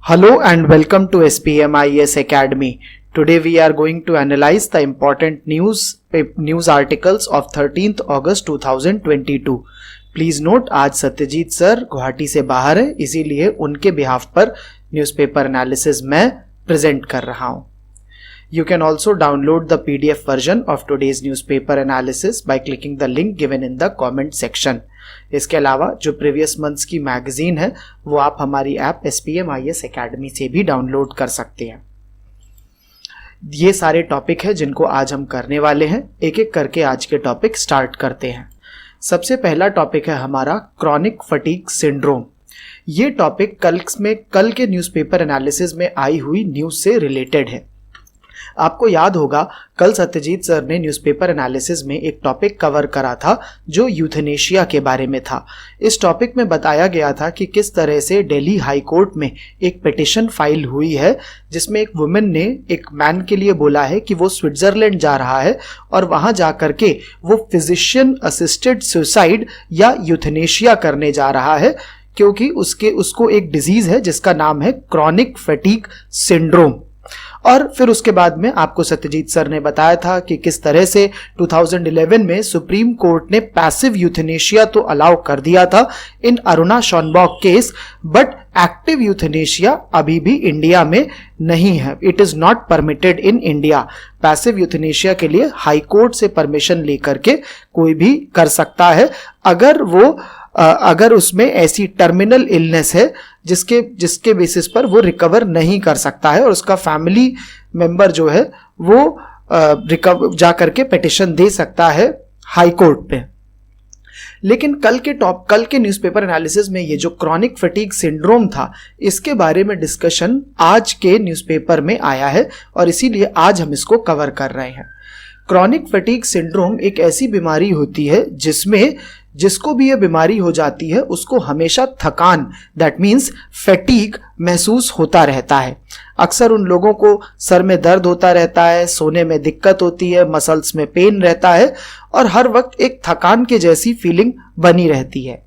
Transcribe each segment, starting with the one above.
Hello and welcome to SPMIS Academy. Today we are going to analyze the important news articles of 13th August 2022. Please note आज Satyajit sir Guwahati से बाहर है, इसीलिए उनके behalf पर newspaper analysis मैं present कर रहा हूँ. You can also download the PDF version of today's newspaper analysis by clicking the link given in the comment section. इसके अलावा जो प्रीवियस मंथ्स की मैगजीन है वो आप हमारी ऐप SPMIS Academy से भी डाउनलोड कर सकते हैं. ये सारे टॉपिक है जिनको आज हम करने वाले हैं. एक एक करके आज के टॉपिक स्टार्ट करते हैं. सबसे पहला टॉपिक है हमारा क्रॉनिक फटीग सिंड्रोम. ये टॉपिक कल के न्यूज़पेपर एनालिसिस में आई हुई न्यूज़ से रिलेटेड है. आपको याद होगा कल सत्यजीत सर ने न्यूज़पेपर एनालिसिस में एक टॉपिक कवर करा था जो यूथनेशिया के बारे में था. इस टॉपिक में बताया गया था कि किस तरह से दिल्ली हाई कोर्ट में एक पिटिशन फाइल हुई है जिसमें एक वुमेन ने एक मैन के लिए बोला है कि वो स्विट्जरलैंड जा रहा है और वहां जा करके वो फिजिशियन असिस्टेड सुसाइड या यूथनेशिया करने जा रहा है क्योंकि उसको एक डिजीज है जिसका नाम है क्रॉनिक फटीग सिंड्रोम. और फिर उसके बाद में आपको सत्यजीत सर ने बताया था कि किस तरह से 2011 में सुप्रीम कोर्ट ने पैसिव यूथनेशिया तो अलाउ कर दिया था in Aruna Shanbaug case, but active euthanasia अभी भी इंडिया में नहीं है. It is not permitted in India. Passive euthanasia के लिए हाई कोर्ट से परमिशन लेकर के कोई भी कर सकता है अगर उसमें ऐसी टर्मिनल इलनेस है जिसके बेसिस पर वो रिकवर नहीं कर सकता है और उसका फैमिली मेंबर जो है वो जा करके पिटिशन दे सकता है हाई कोर्ट पे. लेकिन कल के न्यूज़पेपर एनालिसिस में ये जो क्रॉनिक फटीग सिंड्रोम था इसके बारे में डिस्कशन आज के न्यूज़पेपर में आया है और इसीलिए आज हम इसको कवर कर रहे हैं. क्रॉनिक फटीग सिंड्रोम एक ऐसी बीमारी होती है जिसको भी ये बीमारी हो जाती है उसको हमेशा थकान, दैट मीन्स फटीग महसूस होता रहता है. अक्सर उन लोगों को सर में दर्द होता रहता है, सोने में दिक्कत होती है, मसल्स में पेन रहता है और हर वक्त एक थकान के जैसी फीलिंग बनी रहती है.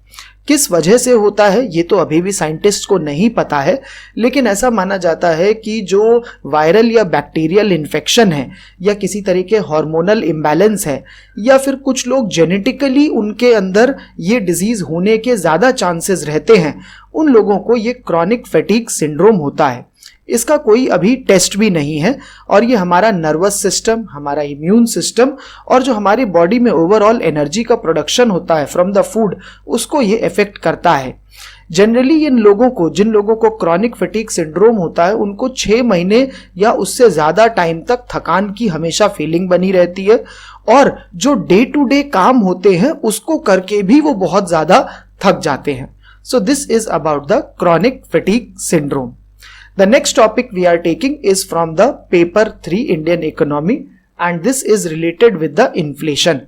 किस वजह से होता है ये तो अभी भी साइंटिस्ट को नहीं पता है, लेकिन ऐसा माना जाता है कि जो वायरल या बैक्टीरियल इन्फेक्शन है या किसी तरह के हार्मोनल इम्बैलेंस है या फिर कुछ लोग जेनेटिकली उनके अंदर ये डिजीज होने के ज़्यादा चांसेस रहते हैं, उन लोगों को ये क्रॉनिक फटीग सिंड्रोम होता है. इसका कोई अभी टेस्ट भी नहीं है और ये हमारा नर्वस सिस्टम, हमारा इम्यून सिस्टम और जो हमारी बॉडी में ओवरऑल एनर्जी का प्रोडक्शन होता है फ्रॉम द फूड उसको ये इफेक्ट करता है. जनरली जिन लोगों को क्रॉनिक फटीग सिंड्रोम होता है उनको 6 महीने या उससे ज़्यादा टाइम तक थकान की हमेशा फीलिंग बनी रहती है और जो डे टू डे काम होते हैं उसको करके भी वो बहुत ज़्यादा थक जाते हैं. So this is about the chronic fatigue syndrome. The next topic we are taking is from the paper 3 Indian economy and this is related with the inflation.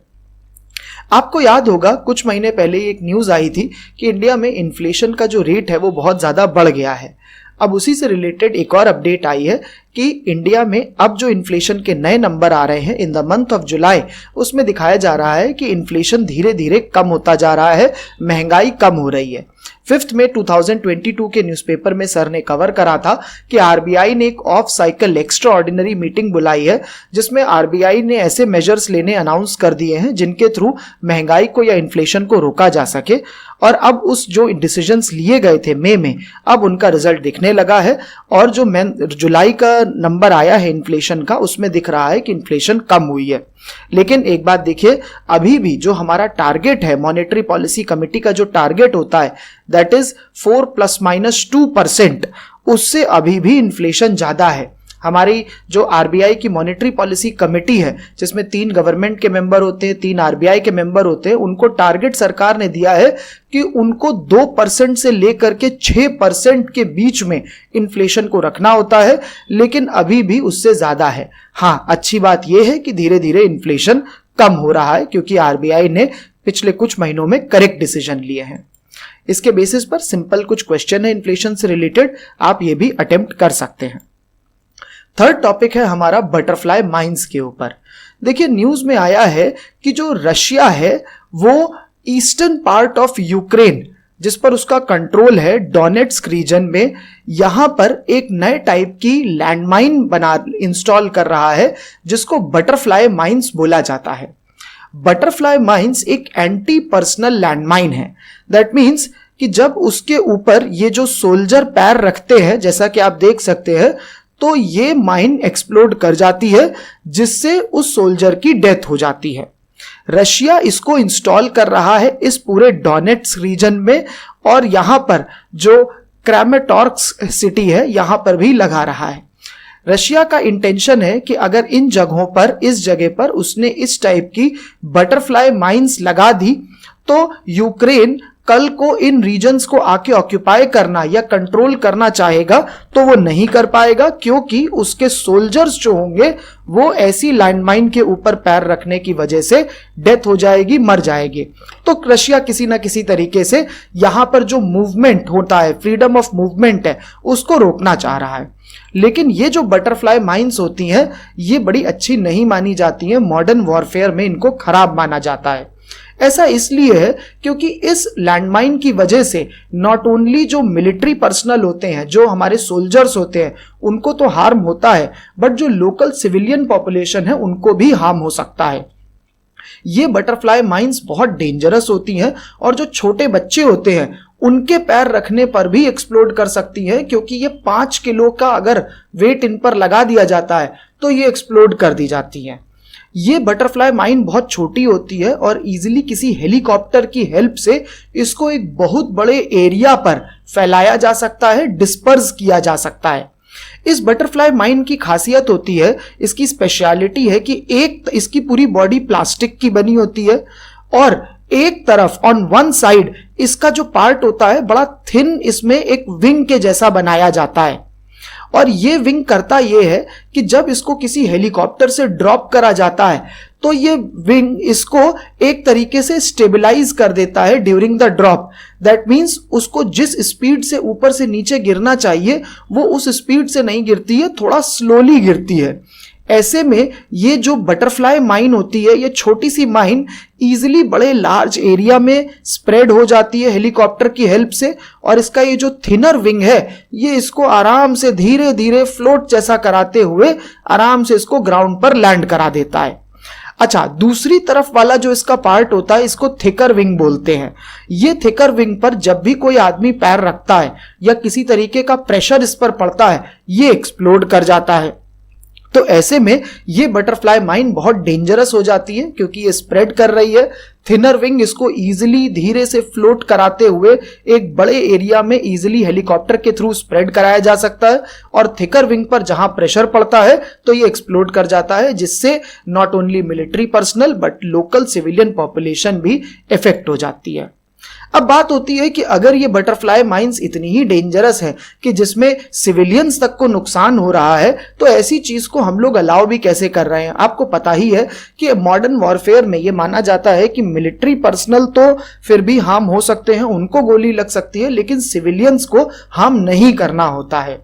आपको याद होगा कुछ महीने पहले एक न्यूज आई थी कि इंडिया में इन्फ्लेशन का जो रेट है वो बहुत ज्यादा बढ़ गया है. अब उसी से रिलेटेड एक और अपडेट आई है कि इंडिया में अब जो इन्फ्लेशन के नए नंबर आ रहे हैं in the month of July उसमें दिखाया जा रहा है कि इन्फ्लेशन धीरे धीरे कम होता जा रहा है, महंगाई कम हो रही है. 5 मई 2022 के न्यूज़पेपर में सर ने कवर करा था कि आरबीआई ने एक of cycle extra ordinary meeting बुलाई है जिसमें आरबीआई ने ऐसे मेजर्स लेने अनाउंस कर दिए हैं जिनके थ्रू महंगाई को या इन्फ्लेशन को रोका जा सके. और अब उस जो डिसीजंस लिए गए थे मई में अब उनका रिजल्ट दिखने लगा है और जो जुलाई का नंबर आया है इन्फ्लेशन का उसमें दिख रहा है कि इन्फ्लेशन कम हुई है. लेकिन एक बात देखिए, अभी भी जो हमारा टारगेट है मॉनेटरी पॉलिसी कमेटी का जो टारगेट होता है दैट इज 4 ± 2%, उससे अभी भी इन्फ्लेशन ज्यादा है. हमारी जो आरबीआई की मॉनेटरी पॉलिसी कमेटी है जिसमें 3 गवर्नमेंट के मेंबर होते हैं, 3 आरबीआई के मेंबर होते हैं, उनको टारगेट सरकार ने दिया है कि उनको 2% से लेकर के 6% के बीच में इन्फ्लेशन को रखना होता है, लेकिन अभी भी उससे ज्यादा है. हाँ, अच्छी बात यह है कि धीरे धीरे इन्फ्लेशन कम हो रहा है क्योंकि आरबीआई ने पिछले कुछ महीनों में करेक्ट डिसीजन लिए हैं. इसके बेसिस पर सिंपल कुछ क्वेश्चन है इन्फ्लेशन से रिलेटेड, आप ये भी अटेम्प्ट कर सकते हैं. थर्ड टॉपिक है हमारा बटरफ्लाई माइंस के ऊपर. देखिए न्यूज में आया है कि जो रशिया है वो ईस्टर्न पार्ट ऑफ यूक्रेन जिस पर उसका कंट्रोल है डोनेट्स्क रीजन में, यहां पर एक नए टाइप की लैंडमाइन इंस्टॉल कर रहा है जिसको बटरफ्लाई माइंस बोला जाता है। बटरफ्लाई माइंस एक एंटी पर्सनल लैंडमाइन है। दैट मीन्स कि जब उसके ऊपर ये जो सोल्जर पैर रखते हैं, जैसा कि आप देख सकते हैं, तो ये माइन एक्सप्लोड कर जाती है जिससे उस सोल्जर की डेथ हो जाती है। रशिया इसको इंस्टॉल कर रहा है इस पूरे डोनेट्स्क रीजन में, और यहां पर जो क्रामेटोर्स्क सिटी है यहां पर भी लगा रहा है। रशिया का इंटेंशन है कि अगर इन जगहों पर, इस जगह पर उसने इस टाइप की बटरफ्लाई माइंस लगा दी तो यूक्रेन कल को इन रीजन्स को आके ऑक्यूपाई करना या कंट्रोल करना चाहेगा तो वो नहीं कर पाएगा, क्योंकि उसके सोल्जर्स जो होंगे वो ऐसी लैंडमाइन के ऊपर पैर रखने की वजह से डेथ हो जाएगी, मर जाएगी। तो रशिया किसी ना किसी तरीके से यहां पर जो मूवमेंट होता है, फ्रीडम ऑफ मूवमेंट है, उसको रोकना चाह रहा है। लेकिन ये जो बटरफ्लाई माइंस होती हैं ये बड़ी अच्छी नहीं मानी जाती हैं, मॉडर्न वॉरफेयर में इनको खराब माना जाता है। ऐसा इसलिए है क्योंकि इस लैंडमाइन की वजह से नॉट ओनली जो मिलिट्री पर्सनल होते हैं, जो हमारे सोल्जर्स होते हैं, उनको तो हार्म होता है, बट जो लोकल सिविलियन पॉपुलेशन है उनको भी हार्म हो सकता है। ये बटरफ्लाई माइंस बहुत डेंजरस होती हैं और जो छोटे बच्चे होते हैं उनके पैर रखने पर भी एक्सप्लोड कर सकती हैं, क्योंकि ये 5 किलो का अगर वेट इन पर लगा दिया जाता है तो ये एक्सप्लोड कर दी जाती हैं। ये बटरफ्लाई माइन बहुत छोटी होती है और इजीली किसी हेलीकॉप्टर की हेल्प से इसको एक बहुत बड़े एरिया पर फैलाया जा सकता है, डिस्पर्स किया जा सकता है। इस बटरफ्लाई माइन की खासियत होती है, इसकी स्पेशलिटी है कि एक इसकी पूरी बॉडी प्लास्टिक की बनी होती है और एक तरफ ऑन वन साइड इसका जो पार्ट होता है बड़ा थिन, इसमें एक विंग के जैसा बनाया जाता है। और ये विंग करता ये है कि जब इसको किसी हेलीकॉप्टर से ड्रॉप करा जाता है तो ये विंग इसको एक तरीके से स्टेबलाइज कर देता है during the drop. That means उसको जिस स्पीड से ऊपर से नीचे गिरना चाहिए वो उस स्पीड से नहीं गिरती है, थोड़ा स्लोली गिरती है। ऐसे में ये जो बटरफ्लाई माइन होती है, ये छोटी सी माइन इजीली बड़े लार्ज एरिया में स्प्रेड हो जाती है हेलीकॉप्टर की हेल्प से, और इसका ये जो थिनर विंग है ये इसको आराम से धीरे धीरे फ्लोट जैसा कराते हुए आराम से इसको ग्राउंड पर लैंड करा देता है। अच्छा, दूसरी तरफ वाला जो इसका पार्ट होता है इसको थिकर विंग बोलते हैं। ये थिकर विंग पर जब भी कोई आदमी पैर रखता है या किसी तरीके का प्रेशर इस पर पड़ता है ये एक्सप्लोड कर जाता है। तो ऐसे में ये बटरफ्लाई माइन बहुत डेंजरस हो जाती है क्योंकि ये स्प्रेड कर रही है। थिनर विंग इसको इजीली धीरे से फ्लोट कराते हुए एक बड़े एरिया में इजीली हेलीकॉप्टर के थ्रू स्प्रेड कराया जा सकता है, और थिकर विंग पर जहां प्रेशर पड़ता है तो ये एक्सप्लोड कर जाता है, जिससे not only military personnel but local civilian population भी इफेक्ट हो जाती है। अब बात होती है कि अगर ये बटरफ्लाई माइंस इतनी ही डेंजरस है कि जिसमें सिविलियंस तक को नुकसान हो रहा है, तो ऐसी चीज को हम लोग अलाउ भी कैसे कर रहे हैं। आपको पता ही है कि मॉडर्न वॉरफेयर में ये माना जाता है कि मिलिट्री पर्सनल तो फिर भी हार्म हो सकते हैं, उनको गोली लग सकती है, लेकिन सिविलियंस को हार्म नहीं करना होता है।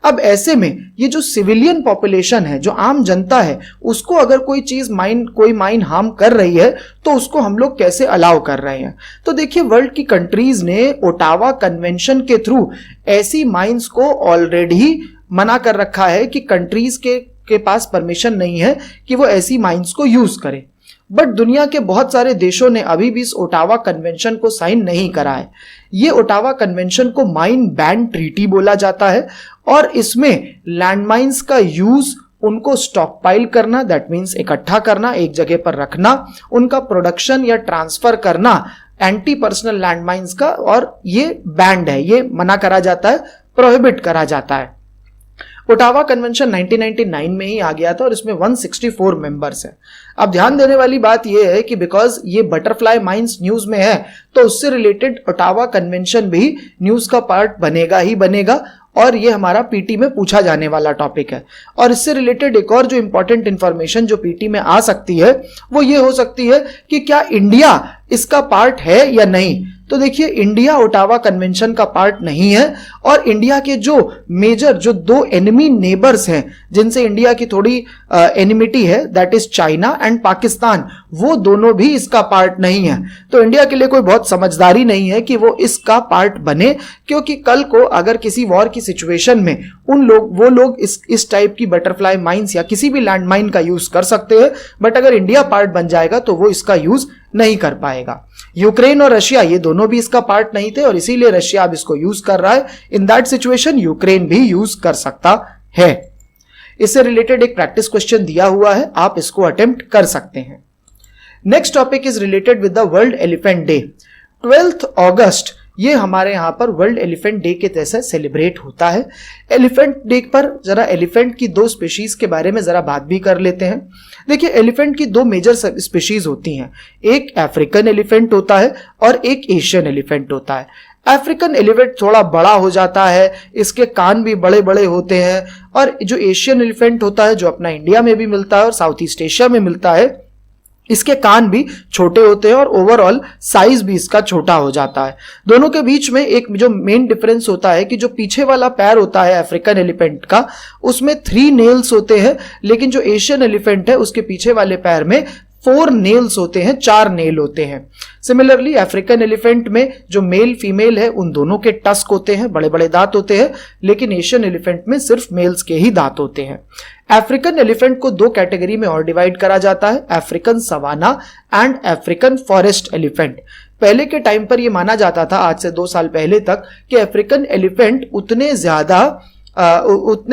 अब ऐसे में ये जो सिविलियन पॉपुलेशन है, जो आम जनता है, उसको अगर कोई माइन हार्म कर रही है तो उसको हम लोग कैसे अलाउ कर रहे हैं। तो देखिए, वर्ल्ड की कंट्रीज ने ओटावा कन्वेंशन के थ्रू ऐसी माइंस को ऑलरेडी मना कर रखा है कि कंट्रीज के पास परमिशन नहीं है कि वो ऐसी माइंस को यूज करें। बट दुनिया के बहुत सारे देशों ने अभी भी इस ओटावा कन्वेंशन को साइन नहीं करा है। ये ओटावा कन्वेंशन को माइन बैन ट्रीटी बोला जाता है, और इसमें लैंडमाइंस का यूज, उनको स्टॉकपाइल करना, दैट मीन्स इकट्ठा करना, एक जगह पर रखना, उनका प्रोडक्शन या ट्रांसफर करना एंटी पर्सनल लैंडमाइंस का, और ये बैंड है, ये मना करा जाता है, प्रोहिबिट करा जाता है। ओटावा कन्वेंशन 1999 में ही आ गया था और इसमें 164 मेंबर्स हैं। अब ध्यान देने वाली बात यह है कि बिकॉज ये बटरफ्लाई माइंस न्यूज में है तो उससे रिलेटेड ओटावा कन्वेंशन भी न्यूज का पार्ट बनेगा ही बनेगा, और ये हमारा पीटी में पूछा जाने वाला टॉपिक है। और इससे रिलेटेड एक और जो इंपॉर्टेंट इंफॉर्मेशन जो पीटी में आ सकती है वो ये हो सकती है कि क्या इंडिया इसका पार्ट है या नहीं। तो देखिए, इंडिया ओटावा कन्वेंशन का पार्ट नहीं है, और इंडिया के जो मेजर जो 2 एनिमी नेबर्स हैं जिनसे इंडिया की थोड़ी एनिमिटी है, that is China and Pakistan, वो दोनों भी इसका पार्ट नहीं है। तो इंडिया के लिए कोई बहुत समझदारी नहीं है कि वो इसका पार्ट बने, क्योंकि कल को अगर किसी वॉर की सिचुएशन में वो लोग इस टाइप की बटरफ्लाई माइंस या किसी भी लैंड माइन का यूज कर सकते हैं, बट अगर इंडिया पार्ट बन जाएगा तो वो इसका यूज नहीं कर पाएगा। यूक्रेन और रशिया ये दोनों भी इसका पार्ट नहीं थे और इसीलिए रशिया अब इसको यूज कर रहा है। इन दैट सिचुएशन यूक्रेन भी यूज कर सकता है। इससे रिलेटेड एक प्रैक्टिस क्वेश्चन दिया हुआ है, आप इसको अटेम्प्ट कर सकते हैं। Next topic is related with the world elephant day. 12 अगस्त ये हमारे यहां पर वर्ल्ड एलिफेंट डे के जैसे सेलिब्रेट होता है। एलिफेंट डे पर जरा एलिफेंट की 2 स्पीशीज के बारे में जरा बात भी कर लेते हैं। देखिए, एलिफेंट की 2 मेजर स्पीशीज होती हैं, एक अफ्रीकन एलिफेंट होता है और एक एशियन एलिफेंट होता है। अफ्रीकन एलिफेंट थोड़ा बड़ा हो जाता है, इसके कान भी बड़े बड़े होते हैं, और जो एशियन एलिफेंट होता है जो अपना इंडिया में भी मिलता है और साउथ ईस्ट एशिया में मिलता है, इसके कान भी छोटे होते हैं और ओवरऑल साइज भी इसका छोटा हो जाता है। दोनों के बीच में एक जो मेन डिफरेंस होता है कि जो पीछे वाला पैर होता है अफ्रीकन एलिफेंट का, उसमें 3 नेल्स होते हैं, लेकिन जो एशियन एलिफेंट है उसके पीछे वाले पैर में 4 नेल्स होते हैं, 4 नेल होते हैं। सिमिलरली अफ्रीकन एलिफेंट में जो मेल फीमेल है उन दोनों के टस्क होते हैं, बड़े बड़े दांत होते हैं, लेकिन एशियन एलिफेंट में सिर्फ मेल्स के ही दांत होते हैं। अफ्रीकन एलिफेंट को 2 कैटेगरी में और डिवाइड करा जाता है, African savanna and African forest elephant. पहले के टाइम पर यह माना जाता था, आज से 2 साल पहले तक, कि अफ्रीकन एलिफेंट उतने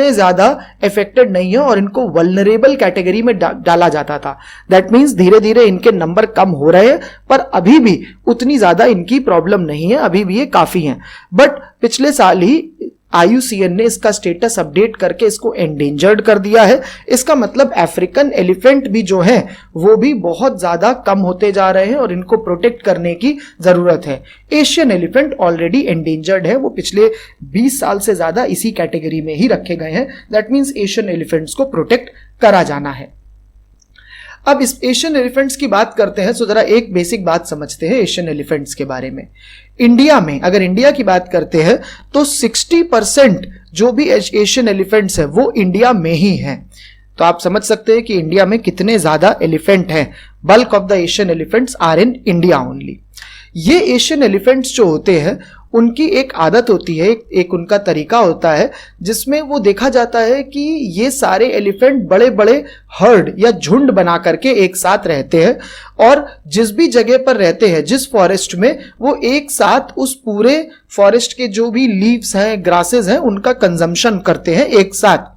ज्यादा इफेक्टेड नहीं है और इनको वल्नरेबल कैटेगरी में डाला जाता था। दैट मींस धीरे धीरे इनके नंबर कम हो रहे हैं, पर अभी भी उतनी ज्यादा इनकी प्रॉब्लम नहीं है, अभी भी ये काफी हैं। बट पिछले साल ही IUCN ने इसका स्टेटस अपडेट करके इसको एंडेंजर्ड कर दिया है। इसका मतलब अफ्रीकन एलिफेंट भी जो हैं वो भी बहुत ज्यादा कम होते जा रहे हैं और इनको प्रोटेक्ट करने की जरूरत है। एशियन एलिफेंट ऑलरेडी एंडेंजर्ड है, वो पिछले 20 साल से ज्यादा इसी कैटेगरी में ही रखे गए हैं। दैट मींस एशियन एलिफेंट्स को प्रोटेक्ट करा जाना है। अब इस एशियन एलिफेंट्स की बात करते हैं तो जरा एक बेसिक बात समझते हैं एशियन एलिफेंट्स के बारे में। इंडिया में अगर इंडिया की बात करते हैं तो 60% जो भी एशियन एलिफेंट्स है वो इंडिया में ही हैं। तो आप समझ सकते हैं कि इंडिया में कितने ज्यादा एलिफेंट हैं। Bulk of the Asian elephants are in India only. ये एशियन एलिफेंट्स जो होते हैं उनकी एक आदत होती है, एक उनका तरीका होता है, जिसमें वो देखा जाता है कि ये सारे एलिफेंट बड़े बड़े हर्ड या झुंड बना करके एक साथ रहते हैं और जिस भी जगह पर रहते हैं, जिस फॉरेस्ट में, वो एक साथ उस पूरे फॉरेस्ट के जो भी लीव्स हैं, ग्रासेस हैं, उनका कंजम्पशन करते हैं एक साथ।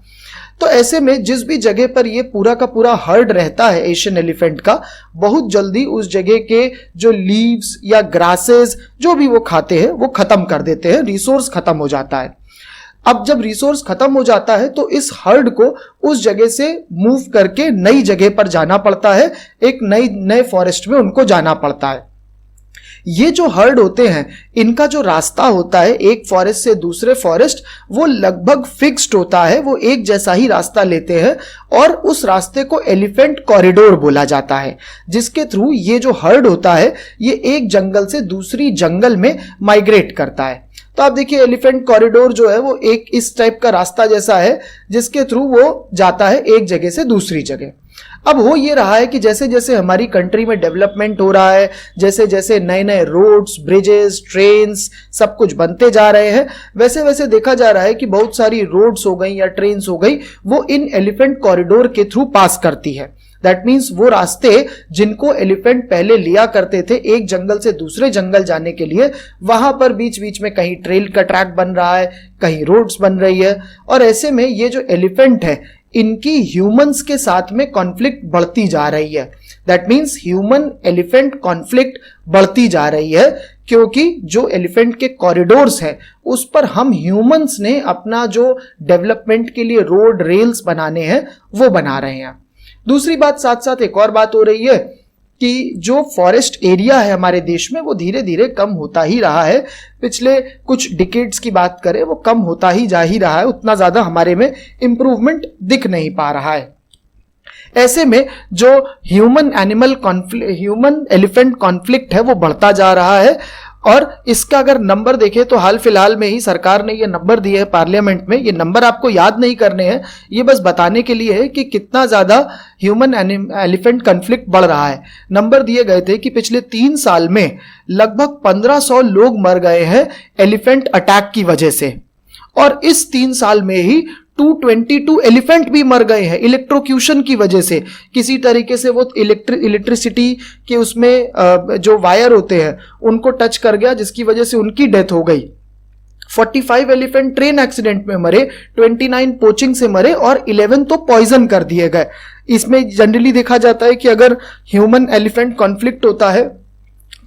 तो ऐसे में जिस भी जगह पर ये पूरा का पूरा हर्ड रहता है एशियन एलिफेंट का, बहुत जल्दी उस जगह के जो लीव्स या ग्रासेस जो भी वो खाते हैं वो खत्म कर देते हैं, रिसोर्स खत्म हो जाता है। अब जब रिसोर्स खत्म हो जाता है तो इस हर्ड को उस जगह से मूव करके नई जगह पर जाना पड़ता है, एक नए फॉरेस्ट में उनको जाना पड़ता है। ये जो हर्ड होते हैं इनका जो रास्ता होता है एक फॉरेस्ट से दूसरे फॉरेस्ट, वो लगभग फिक्स्ड होता है, वो एक जैसा ही रास्ता लेते हैं और उस रास्ते को एलिफेंट कॉरिडोर बोला जाता है, जिसके थ्रू ये जो हर्ड होता है ये एक जंगल से दूसरी जंगल में माइग्रेट करता है। तो आप देखिए एलिफेंट कॉरिडोर जो है वो एक इस टाइप का रास्ता जैसा है जिसके थ्रू वो जाता है एक जगह से दूसरी जगह। अब हो ये रहा है कि जैसे जैसे हमारी कंट्री में डेवलपमेंट हो रहा है, जैसे जैसे नए नए रोड्स, ब्रिजेस, ट्रेन्स सब कुछ बनते जा रहे हैं, वैसे वैसे देखा जा रहा है कि बहुत सारी रोड्स हो गई या ट्रेन्स हो गई वो इन एलिफेंट कॉरिडोर के थ्रू पास करती है। दैट मीन्स वो रास्ते जिनको एलिफेंट पहले लिया करते थे एक जंगल से दूसरे जंगल जाने के लिए, वहां पर बीच बीच में कहीं ट्रेल का ट्रैक बन रहा है, कहीं रोड्स बन रही है, और ऐसे में ये जो एलिफेंट है इनकी ह्यूमंस के साथ में कॉन्फ्लिक्ट बढ़ती जा रही है। That means human elephant conflict बढ़ती जा रही है, क्योंकि जो एलिफेंट के कॉरिडोर्स हैं उस पर हम ह्यूमंस ने अपना जो डेवलपमेंट के लिए रोड रेल्स बनाने हैं वो बना रहे हैं। दूसरी बात, साथ साथ एक और बात हो रही है कि जो फॉरेस्ट एरिया है हमारे देश में वो धीरे धीरे कम होता ही रहा है। पिछले कुछ डिकेड्स की बात करें वो कम होता ही जा ही रहा है, उतना ज्यादा हमारे में इंप्रूवमेंट दिख नहीं पा रहा है। ऐसे में जो ह्यूमन एलिफेंट कॉन्फ्लिक्ट है वो बढ़ता जा रहा है और इसका अगर नंबर देखें तो हाल फिलहाल में ही सरकार ने ये नंबर दिए हैं पार्लियामेंट में। ये नंबर आपको याद नहीं करने हैं, ये बस बताने के लिए है कि कितना ज्यादा ह्यूमन एलिफेंट कॉन्फ्लिक्ट बढ़ रहा है। नंबर दिए गए थे कि पिछले 3 साल में लगभग 1500 लोग मर गए हैं एलिफेंट अटैक की वजह से, और इस 3 साल में ही 222 एलिफेंट भी मर गए हैं इलेक्ट्रोक्यूशन की वजह से। किसी तरीके से वो इलेक्ट्रिसिटी के उसमें जो वायर होते हैं उनको टच कर गया, जिसकी वजह से उनकी डेथ हो गई। 45 एलिफेंट ट्रेन एक्सीडेंट में मरे, 29 पोचिंग से मरे और 11 तो पॉइजन कर दिए गए। इसमें जनरली देखा जाता है कि अगर ह्यूमन एलिफेंट कॉन्फ्लिक्ट होता है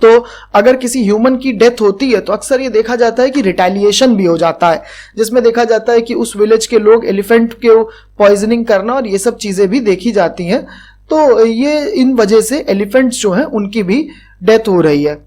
तो अगर किसी ह्यूमन की डेथ होती है तो अक्सर ये देखा जाता है कि रिटेलिएशन भी हो जाता है, जिसमें देखा जाता है कि उस विलेज के लोग एलिफेंट को पॉइजनिंग करना और ये सब चीजें भी देखी जाती हैं। तो ये इन वजह से एलिफेंट्स जो हैं उनकी भी डेथ हो रही है।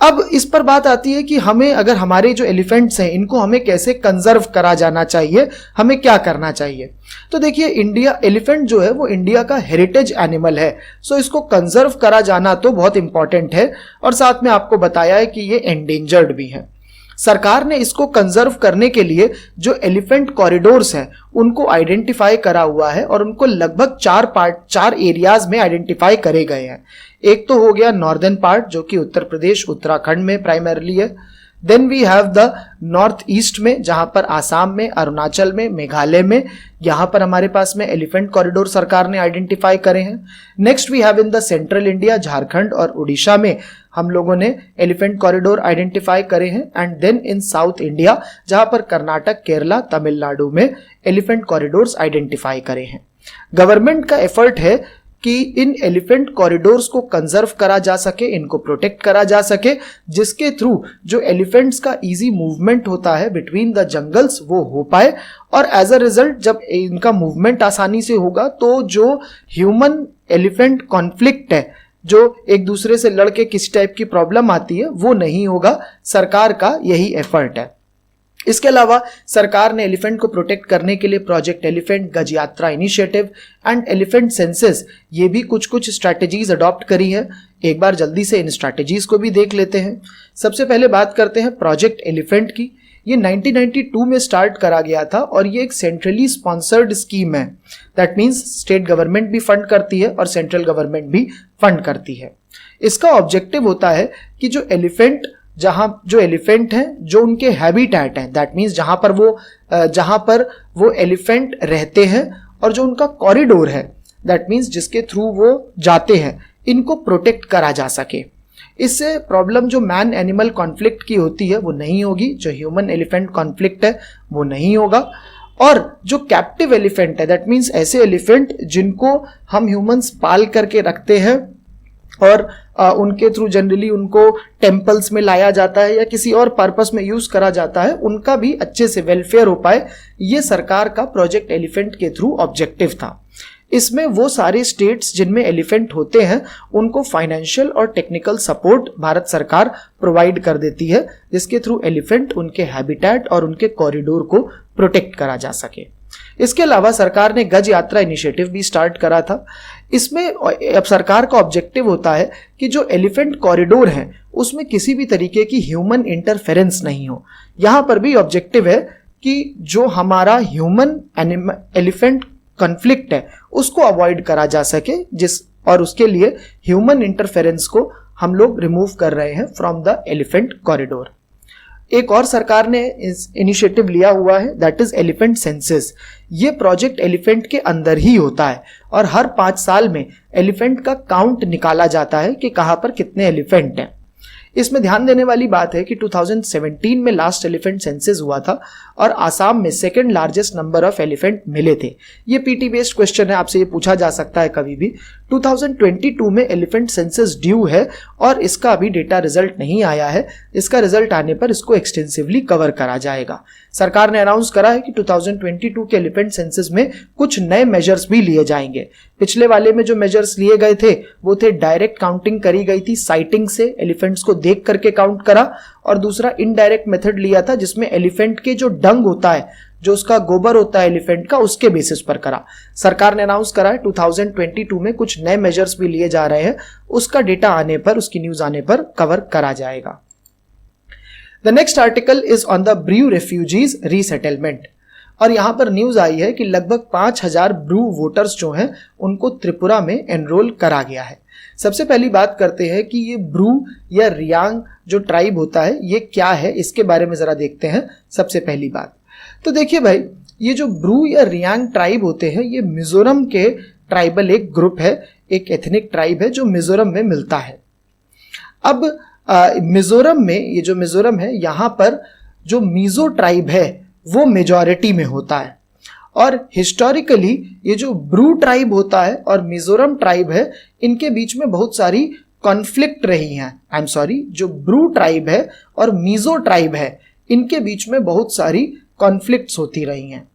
अब इस पर बात आती है कि हमें, अगर हमारे जो एलिफेंट्स हैं इनको हमें कैसे कंजर्व करा जाना चाहिए, हमें क्या करना चाहिए। तो देखिए, इंडिया एलिफेंट जो है वो इंडिया का हेरिटेज एनिमल है, सो इसको कंजर्व करा जाना तो बहुत इंपॉर्टेंट है। और साथ में आपको बताया है कि ये एंडेंजर्ड भी है। सरकार ने इसको कंजर्व करने के लिए जो एलिफेंट कॉरिडोर्स हैं उनको आइडेंटिफाई करा हुआ है और उनको लगभग 4 एरियाज में आइडेंटिफाई करे गए हैं। एक तो हो गया नॉर्दर्न पार्ट जो कि उत्तर प्रदेश उत्तराखंड में प्राइमरली है। Then we have the north east में, जहां पर आसाम में, अरुणाचल में, मेघालय में, यहां पर हमारे पास में एलिफेंट कॉरिडोर सरकार ने आइडेंटिफाई करे हैं। Next we have in the central India, Jharkhand और उड़ीसा में हम लोगों ने एलिफेंट कॉरिडोर आइडेंटिफाई करे हैं। And then in south India, जहां पर कर्नाटक, केरला, तमिलनाडु में एलिफेंट कॉरिडोर्स आइडेंटिफाई करे हैं। गवर्नमेंट का एफर्ट है कि इन एलिफेंट कॉरिडोर्स को कंजर्व करा जा सके, इनको प्रोटेक्ट करा जा सके, जिसके थ्रू जो एलिफेंट्स का इजी मूवमेंट होता है बिटवीन द जंगल्स वो हो पाए। और एज अ रिजल्ट जब इनका मूवमेंट आसानी से होगा तो जो ह्यूमन एलिफेंट कॉन्फ्लिक्ट है, जो एक दूसरे से लड़के किस टाइप की प्रॉब्लम आती है, वो नहीं होगा। सरकार का यही एफर्ट है। इसके अलावा सरकार ने एलिफेंट को प्रोटेक्ट करने के लिए प्रोजेक्ट एलिफेंट, गज यात्रा इनिशिएटिव एंड एलिफेंट सेंसस, ये भी कुछ स्ट्रैटेजीज अडॉप्ट करी है। एक बार जल्दी से इन स्ट्रैटेजीज को भी देख लेते हैं। सबसे पहले बात करते हैं प्रोजेक्ट एलिफेंट की। ये 1992 में स्टार्ट करा गया था और ये एक सेंट्रली स्पॉन्सर्ड स्कीम है। दैट मीन्स स्टेट गवर्नमेंट भी फंड करती है और सेंट्रल गवर्नमेंट भी फंड करती है। इसका ऑब्जेक्टिव होता है कि जो एलिफेंट हैं, जो उनके हैबिटेट हैं, दैट मीन्स जहां पर वो एलिफेंट रहते हैं, और जो उनका कॉरिडोर है, दैट मीन्स जिसके थ्रू वो जाते हैं, इनको प्रोटेक्ट करा जा सके। इससे प्रॉब्लम जो मैन एनिमल कॉन्फ्लिक्ट की होती है वो नहीं होगी, जो ह्यूमन एलिफेंट कॉन्फ्लिक्ट है वो नहीं होगा। और जो कैप्टिव एलिफेंट है, दैट मीन्स ऐसे एलिफेंट जिनको हम ह्यूमंस पाल करके रखते हैं और उनके थ्रू जनरली उनको टेम्पल्स में लाया जाता है या किसी और पर्पस में यूज करा जाता है, उनका भी अच्छे से वेलफेयर हो पाए, ये सरकार का प्रोजेक्ट एलिफेंट के थ्रू ऑब्जेक्टिव था। इसमें वो सारे स्टेट्स जिनमें एलिफेंट होते हैं उनको फाइनेंशियल और टेक्निकल सपोर्ट भारत सरकार प्रोवाइड कर देती है, जिसके थ्रू एलिफेंट उनके हैबिटेट और उनके कॉरिडोर को प्रोटेक्ट करा जा सके। इसके अलावा सरकार ने गज यात्रा इनिशिएटिव भी स्टार्ट करा था। इसमें अब सरकार का ऑब्जेक्टिव होता है कि जो एलिफेंट कॉरिडोर है उसमें किसी भी तरीके की ह्यूमन इंटरफेरेंस नहीं हो। यहां पर भी ऑब्जेक्टिव है कि जो हमारा ह्यूमन एलिफेंट कॉन्फ्लिक्ट है उसको अवॉइड करा जा सके, और उसके लिए ह्यूमन इंटरफेरेंस को हम लोग रिमूव कर रहे हैं फ्रॉम द एलिफेंट कॉरिडोर। एक और सरकार ने इनिशिएटिव लिया हुआ है, दैट इज एलिफेंट सेंसस। ये प्रोजेक्ट एलिफेंट के अंदर ही होता है और हर 5 साल में एलिफेंट का काउंट निकाला जाता है कि कहां पर कितने एलिफेंट हैं। इसमें ध्यान देने वाली बात है कि 2017 में लास्ट एलिफेंट सेंसस हुआ था और आसाम में second largest number of elephant मिले थे। ये पीटी बेस्ड क्वेश्चन है, आपसे ये पूछा जा सकता है कभी भी। 2022 में एलिफेंट सेंसस ड्यू है और इसका अभी डेटा रिजल्ट नहीं आया है। इसका रिजल्ट आने पर इसको एक्सटेंसिवली कवर करा जाएगा। सरकार ने अनाउंस करा है कि 2022 के एलिफेंट सेंसस में कुछ नए मेजर्स भी लिए जाएंगे। पिछले वाले में जो मेजर्स लिए गए थे वो थे डायरेक्ट काउंटिंग करी गई थी, साइटिंग से एलिफेंट्स को देख करके काउंट करा, और दूसरा इनडायरेक्ट मेथड लिया था जिसमें एलिफेंट के जो डंग होता है, जो उसका गोबर होता है एलिफेंट का, उसके बेसिस पर करा। सरकार ने अनाउंस करा है 2022 में कुछ नए मेजर्स भी लिए जा रहे हैं। उसका डेटा आने पर, उसकी न्यूज आने पर कवर करा जाएगा। The next article is on the Bru refugees resettlement, और यहां पर न्यूज आई है कि लगभग 5000 ब्रू वोटर्स जो हैं उनको त्रिपुरा में एनरोल करा गया है। सबसे पहली बात करते हैं कि ये ब्रू या रियांग जो ट्राइब होता है ये क्या है, इसके बारे में जरा देखते हैं। सबसे पहली बात तो देखिए भाई, ये जो ब्रू या रियांग ट्राइब होते हैं ये मिजोरम के ट्राइबल एक ग्रुप है, एक एथनिक ट्राइब है जो मिजोरम में मिलता है। अब मिजोरम में, ये जो मिजोरम है यहाँ पर जो मिजो ट्राइब है वो मेजॉरिटी में होता है, और हिस्टोरिकली ये जो ब्रू ट्राइब होता है और मिजोरम ट्राइब है इनके बीच में बहुत सारी कॉन्फ्लिक्ट रही हैं। आई एम सॉरी, जो ब्रू ट्राइब है और मिजो ट्राइब है इनके बीच में बहुत सारी कॉन्फ्लिक्ट्स होती रही हैं।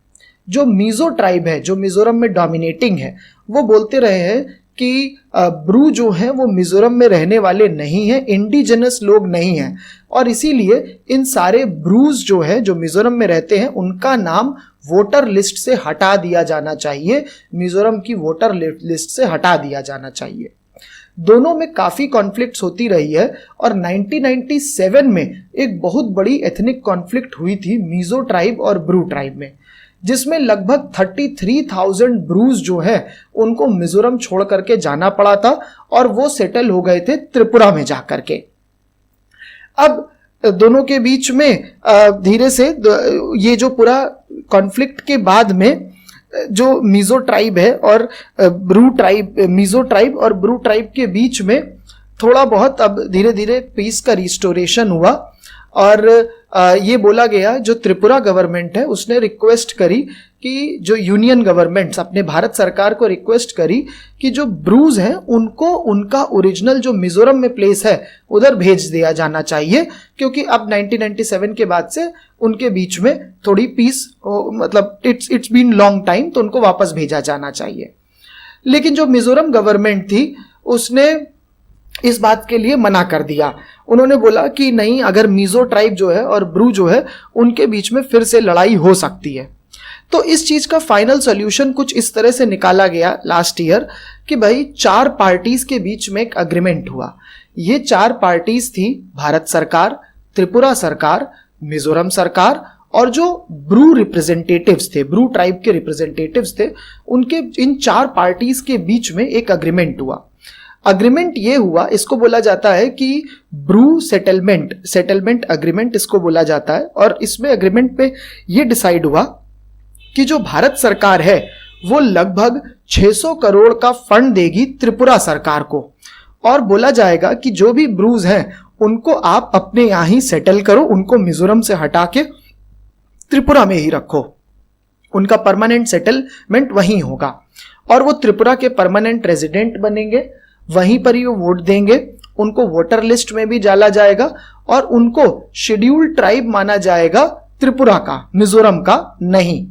जो मिजो ट्राइब है, जो मिजोरम में डोमिनेटिंग है, वो बोलते रहे हैं कि ब्रू जो हैं वो मिजोरम में रहने वाले नहीं हैं, इंडिजिनस लोग नहीं हैं, और इसीलिए इन सारे ब्रूज जो है जो मिजोरम में रहते हैं उनका नाम वोटर लिस्ट से हटा दिया जाना चाहिए, मिजोरम की वोटर लिस्ट से हटा दिया जाना चाहिए। दोनों में काफी कॉन्फ्लिक्ट्स होती रही है, और 1997 में एक बहुत बड़ी एथनिक कॉन्फ्लिक्ट हुई थी मिजो ट्राइब और ब्रू ट्राइब में, जिसमें लगभग 33,000 ब्रूज जो है उनको मिजोरम छोड़ करके जाना पड़ा था, और वो सेटल हो गए थे त्रिपुरा में जाकर के। अब दोनों के बीच में धीरे से ये जो पूरा कॉन्फ्लिक्ट के बाद में जो मिजो ट्राइब है और ब्रू ट्राइब, मिजो ट्राइब और ब्रू ट्राइब के बीच में थोड़ा बहुत अब धीरे धीरे पीस का रिस्टोरेशन हुआ, और ये बोला गया, जो त्रिपुरा गवर्नमेंट है उसने रिक्वेस्ट करी कि जो यूनियन गवर्नमेंट्स, अपने भारत सरकार को रिक्वेस्ट करी कि जो ब्रूज हैं उनको उनका ओरिजिनल जो मिजोरम में प्लेस है उधर भेज दिया जाना चाहिए, क्योंकि अब 1997 के बाद से उनके बीच में थोड़ी पीस, मतलब इट्स बीन लॉन्ग टाइम, तो उनको वापस भेजा जाना चाहिए। लेकिन जो मिजोरम गवर्नमेंट थी उसने इस बात के लिए मना कर दिया। उन्होंने बोला कि नहीं, अगर मिजो ट्राइब जो है और ब्रू जो है उनके बीच में फिर से लड़ाई हो सकती है। तो इस चीज का फाइनल सॉल्यूशन कुछ इस तरह से निकाला गया लास्ट ईयर कि भाई 4 पार्टीज के बीच में एक अग्रीमेंट हुआ। ये 4 पार्टीज थी भारत सरकार, त्रिपुरा सरकार, मिजोरम सरकार और जो ब्रू रिप्रेजेंटेटिव्स थे, ब्रू ट्राइब के रिप्रेजेंटेटिव्स थे, उनके इन 4 पार्टीज के बीच में एक अग्रीमेंट हुआ। अग्रीमेंट ये हुआ, इसको बोला जाता है कि ब्रू सेटलमेंट अग्रीमेंट इसको बोला जाता है, और इसमें अग्रीमेंट पे ये डिसाइड हुआ कि जो भारत सरकार है वो लगभग 600 करोड़ का फंड देगी त्रिपुरा सरकार को, और बोला जाएगा कि जो भी ब्रूज हैं उनको आप अपने यहां ही सेटल करो, उनको मिजोरम से हटा के त्रिपुरा में ही रखो, उनका परमानेंट सेटलमेंट वहीं होगा, और वो त्रिपुरा के परमानेंट रेजिडेंट बनेंगे, वहीं पर ही वो वोट देंगे, उनको वोटर लिस्ट में भी डाला जाएगा, और उनको शेड्यूल्ड ट्राइब माना जाएगा त्रिपुरा का, मिजोरम का नहीं।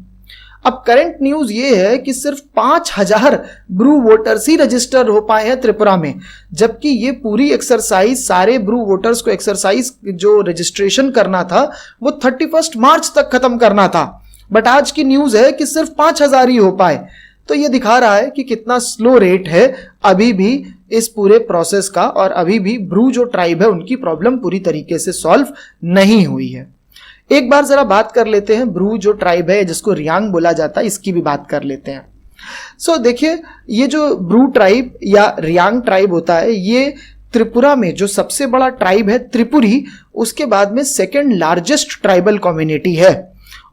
अब करंट न्यूज ये है कि सिर्फ 5000 ब्रू वोटर्स ही रजिस्टर हो पाए हैं त्रिपुरा में, जबकि ये पूरी एक्सरसाइज, सारे ब्रू वोटर्स को एक्सरसाइज जो रजिस्ट्रेशन करना था वो 31 मार्च तक खत्म करना था, बट आज की न्यूज है कि सिर्फ 5000 ही हो पाए। तो ये दिखा रहा है कि कितना स्लो रेट है अभी भी इस पूरे प्रोसेस का, और अभी भी ब्रू जो ट्राइब है उनकी प्रॉब्लम पूरी तरीके से सॉल्व नहीं हुई है। एक बार जरा बात कर लेते हैं ब्रू जो ट्राइब है जिसको रियांग बोला जाता है, इसकी भी बात कर लेते हैं। सो देखिए, ये जो ब्रू ट्राइब या रियांग ट्राइब होता है ये त्रिपुरा में जो सबसे बड़ा ट्राइब है त्रिपुरी, उसके बाद में सेकेंड लार्जेस्ट ट्राइबल कम्युनिटी है,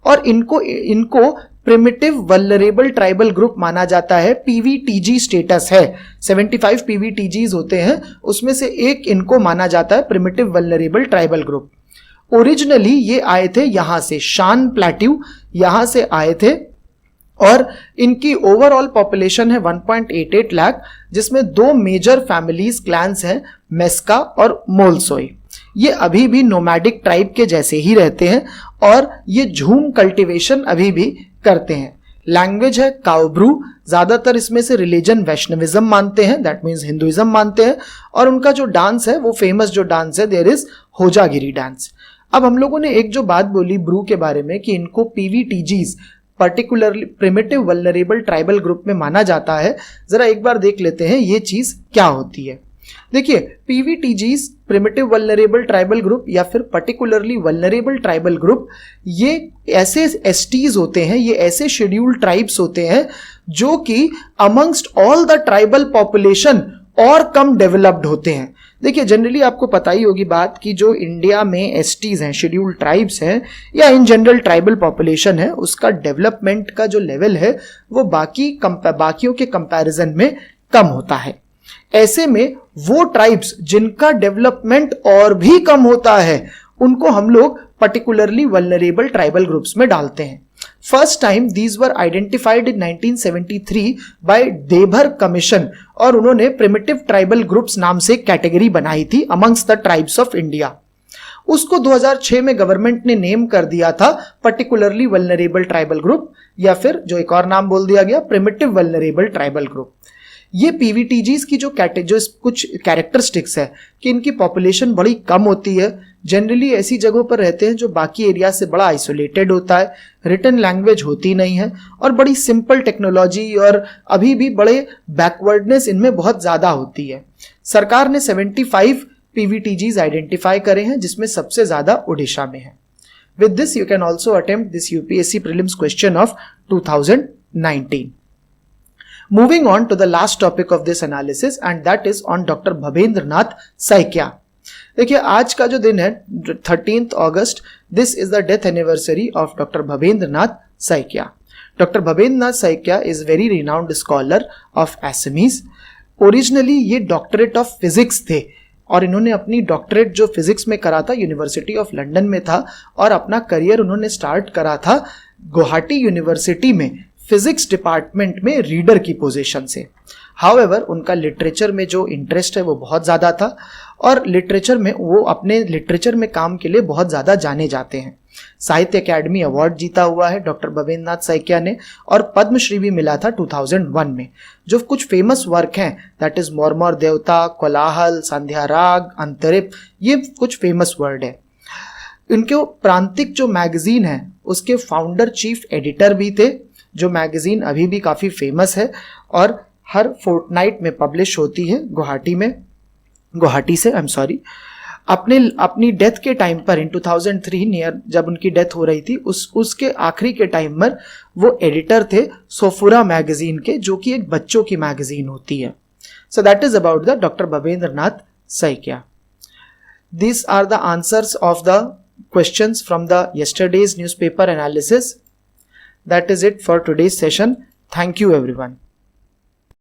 और इनको प्रिमिटिव वल्नरेबल ट्राइबल ग्रुप माना जाता है, पीवीटीजी स्टेटस है, 75 पीवीटीजीज होते हैं, उसमें से एक इनको माना जाता है primitive vulnerable tribal group. Originally ये आए थे यहां से, शान प्लेट्यू यहां से आए थे, और इनकी ओवरऑल पॉपुलेशन है 1.88 लाख, जिसमें 2 मेजर फैमिलीज क्लैंस हैं, मेस्का और मोलसोई। ये अभी भी नोमैडिक ट्राइब के जैसे ही रहते हैं, और ये झूम कल्टीवेशन अभी भी करते हैं। लैंग्वेज है काउब्रू, ज्यादातर इसमें से रिलीजन वैष्णविज्म मानते हैं, दैट मीन्स हिंदुइज्म मानते हैं, और उनका जो डांस है वो फेमस जो डांस है देयर इज होजागिरी डांस। अब हम लोगों ने एक जो बात बोली ब्रू के बारे में कि इनको PVTGs, particularly primitive vulnerable tribal group में माना जाता है, जरा एक बार देख लेते हैं ये चीज क्या होती है। देखिए, PVTGs primitive vulnerable tribal group या फिर पर्टिकुलरली वल्नरेबल ट्राइबल ग्रुप, ये ऐसे एसटीज होते हैं, ये ऐसे शेड्यूल्ड ट्राइब्स होते हैं जो कि amongst all the tribal population और कम डेवलप्ड होते हैं। देखिए जनरली आपको पता ही होगी बात कि जो इंडिया में एसटीज हैं, शेड्यूल्ड ट्राइब्स हैं या इन जनरल ट्राइबल पॉपुलेशन है, उसका डेवलपमेंट का जो लेवल है वो बाकियों के कंपैरिजन में कम होता है। ऐसे में वो ट्राइब्स जिनका डेवलपमेंट और भी कम होता है उनको हम लोग पर्टिकुलरली वल्नरेबल ट्राइबल ग्रुप्स में डालते हैं। First time these were identified in 1973 by Dhebar commission, और उन्होंने प्रिमिटिव ट्राइबल ग्रुप्स नाम से कैटेगरी बनाई थी amongst the tribes of India. उसको 2006 में गवर्नमेंट ने नेम कर दिया था पर्टिकुलरली वल्नरेबल ट्राइबल ग्रुप, या फिर जो एक और नाम बोल दिया गया प्रिमिटिव वल्नरेबल ट्राइबल ग्रुप। ये पीवीटीजीज की जो कुछ कैरेक्टरिस्टिक्स है कि इनकी पॉपुलेशन बड़ी कम होती है, जनरली ऐसी जगहों पर रहते हैं जो बाकी एरिया से बड़ा आइसोलेटेड होता है, रिटन लैंग्वेज होती नहीं है और बड़ी सिंपल टेक्नोलॉजी और अभी भी बड़े बैकवर्डनेस इनमें बहुत ज़्यादा होती है। सरकार ने 75 पीवीटीजीज आइडेंटिफाई करे हैं जिसमें सबसे ज़्यादा उड़ीसा में है। With this you can also attempt this UPSC prelims question of 2019. Moving on to the last topic of this analysis and that is on Dr. Bhabendra Nath Saikia. देखिए आज का जो दिन है 13th August, this is the death anniversary of Dr. Bhabendra Nath Saikia. Dr. Bhabendra Nath Saikia is very renowned scholar of Assamese. Originally ये doctorate of physics थे और इन्होंने अपनी डॉक्टरेट जो फिजिक्स में करा था यूनिवर्सिटी ऑफ लंदन में था, और अपना करियर उन्होंने स्टार्ट करा था गुवाहाटी यूनिवर्सिटी में फिजिक्स डिपार्टमेंट में रीडर की पोजीशन से। हाउएवर उनका लिटरेचर में जो इंटरेस्ट है वो बहुत ज़्यादा था और लिटरेचर में वो अपने लिटरेचर में काम के लिए बहुत ज़्यादा जाने जाते हैं। साहित्य अकेडमी अवार्ड जीता हुआ है डॉक्टर भवेंद्र नाथ सैकिया ने, और पद्मश्री भी मिला था 2001 में। जो कुछ फेमस वर्क हैं दैट इज मोरमोर देवता, कोलाहल, संध्या राग, अंतरिप, ये कुछ फेमस वर्ड है। इनके प्रांतिक जो मैगजीन है उसके फाउंडर चीफ एडिटर भी थे, जो मैगजीन अभी भी काफ़ी फेमस है और हर फोर्टनाइट में पब्लिश होती है गुवाहाटी से। अपनी डेथ के टाइम पर इन 2003 नियर जब उनकी डेथ हो रही थी उसके आखिरी के टाइम पर वो एडिटर थे सोफुरा मैगजीन के, जो कि एक बच्चों की मैगजीन होती है। So that is about the doctor Bhavendra Nath Saikia. These are the answers of the questions from the yesterday's newspaper analysis. That is it for today's session. Thank you everyone.